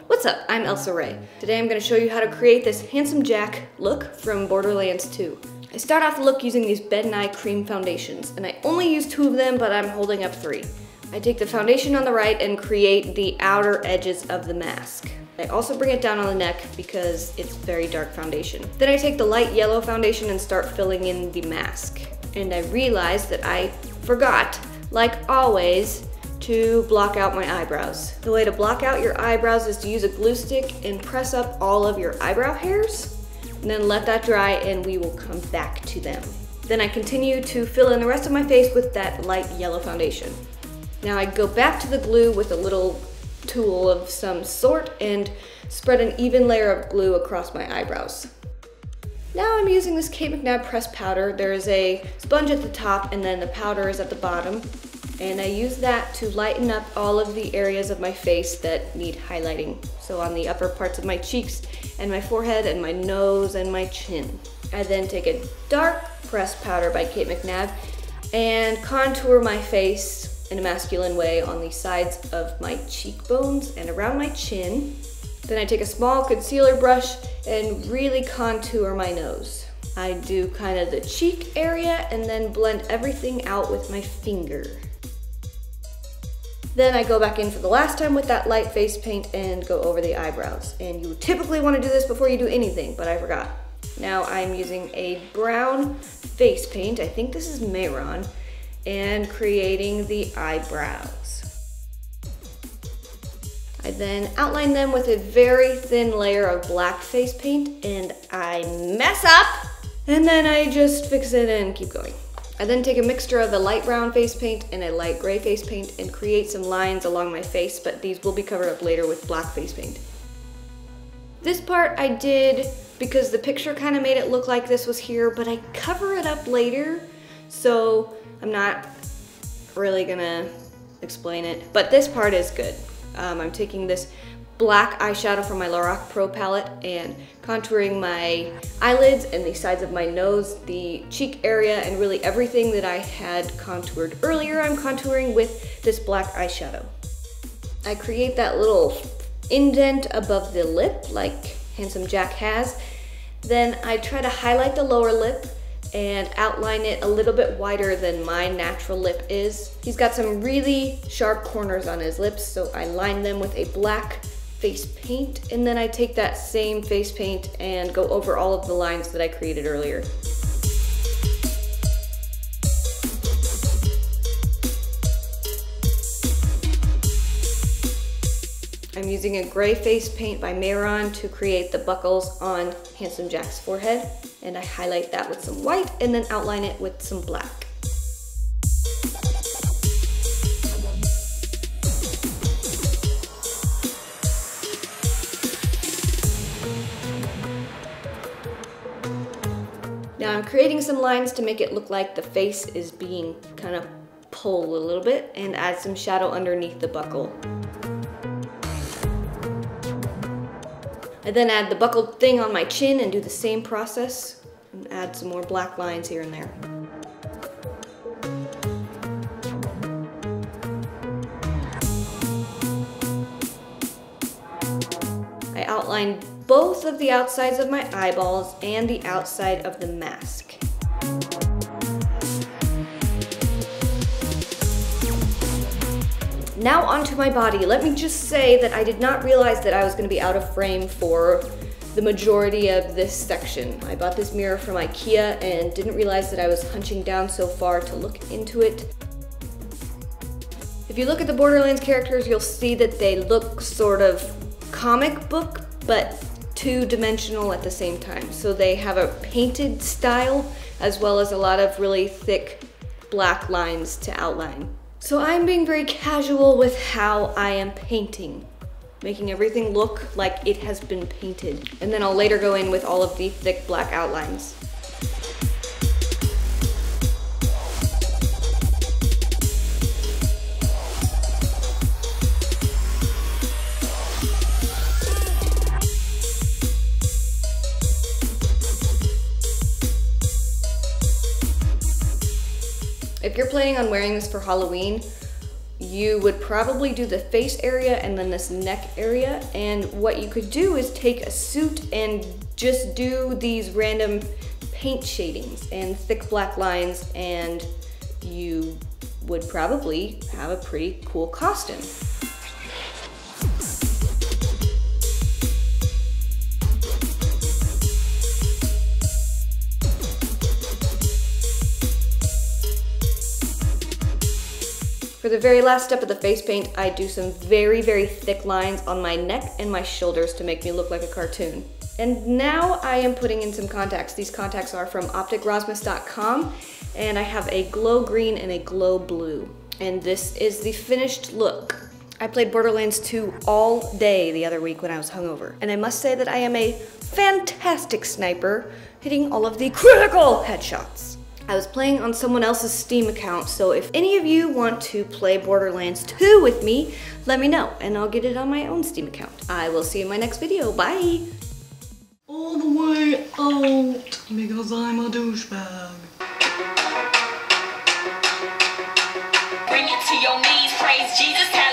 What's up? I'm Elsa Rhae. Today I'm going to show you how to create this handsome Jack look from Borderlands 2. I start off the look using these Bed & Eye cream foundations, and I only use 2 of them, but I'm holding up 3. I take the foundation on the right and create the outer edges of the mask. I also bring it down on the neck because it's very dark foundation. Then I take the light yellow foundation and start filling in the mask. And I realized that I forgot, like always, to block out my eyebrows. The way to block out your eyebrows is to use a glue stick and press up all of your eyebrow hairs, and then let that dry and we will come back to them. Then I continue to fill in the rest of my face with that light yellow foundation. Now I go back to the glue with a little tool of some sort and spread an even layer of glue across my eyebrows. Now I'm using this Kate McNabb pressed powder. There is a sponge at the top and then the powder is at the bottom. And I use that to lighten up all of the areas of my face that need highlighting. So on the upper parts of my cheeks and my forehead and my nose and my chin. I then take a dark pressed powder by Kate McNabb and contour my face in a masculine way on the sides of my cheekbones and around my chin. Then I take a small concealer brush and really contour my nose. I do kind of the cheek area and then blend everything out with my finger. Then I go back in for the last time with that light face paint and go over the eyebrows. And you typically want to do this before you do anything, but I forgot. Now I'm using a brown face paint, I think this is Mayron, and creating the eyebrows. I then outline them with a very thin layer of black face paint and I mess up and then I just fix it and keep going. I then take a mixture of a light brown face paint and a light gray face paint and create some lines along my face, but these will be covered up later with black face paint. This part I did because the picture kind of made it look like this was here, but I cover it up later, so I'm not really gonna explain it. But this part is good. I'm taking this black eyeshadow from my Macbook Pro palette and contouring my eyelids and the sides of my nose, the cheek area, and really everything that I had contoured earlier, I'm contouring with this black eyeshadow. I create that little indent above the lip like Handsome Jack has. Then I try to highlight the lower lip and outline it a little bit wider than my natural lip is. He's got some really sharp corners on his lips, so I line them with a black face paint, and then I take that same face paint and go over all of the lines that I created earlier. I'm using a gray face paint by Mayron to create the buckles on Handsome Jack's forehead, and I highlight that with some white and then outline it with some black. Now I'm creating some lines to make it look like the face is being kind of pulled a little bit and add some shadow underneath the buckle. I then add the buckled thing on my chin and do the same process and add some more black lines here and there. I outline both of the outsides of my eyeballs and the outside of the mask. Now onto my body. Let me just say that I did not realize that I was going to be out of frame for the majority of this section. I bought this mirror from IKEA and didn't realize that I was hunching down so far to look into it. If you look at the Borderlands characters, you'll see that they look sort of comic book, but two-dimensional at the same time. So they have a painted style as well as a lot of really thick black lines to outline. So I'm being very casual with how I am painting, making everything look like it has been painted. And then I'll later go in with all of the thick black outlines. If you're planning on wearing this for Halloween, you would probably do the face area and then this neck area. And what you could do is take a suit and just do these random paint shadings and thick black lines, and you would probably have a pretty cool costume. For the very last step of the face paint, I do some very, very thick lines on my neck and my shoulders to make me look like a cartoon. And now I am putting in some contacts. These contacts are from opticrosmus.com, and I have a glow green and a glow blue. And this is the finished look. I played Borderlands 2 all day the other week when I was hungover. And I must say that I am a fantastic sniper, hitting all of the critical headshots. I was playing on someone else's Steam account, so if any of you want to play Borderlands 2 with me, let me know, and I'll get it on my own Steam account. I will see you in my next video. Bye! All the way out, because I'm a douchebag. Bring it to your knees, praise Jesus.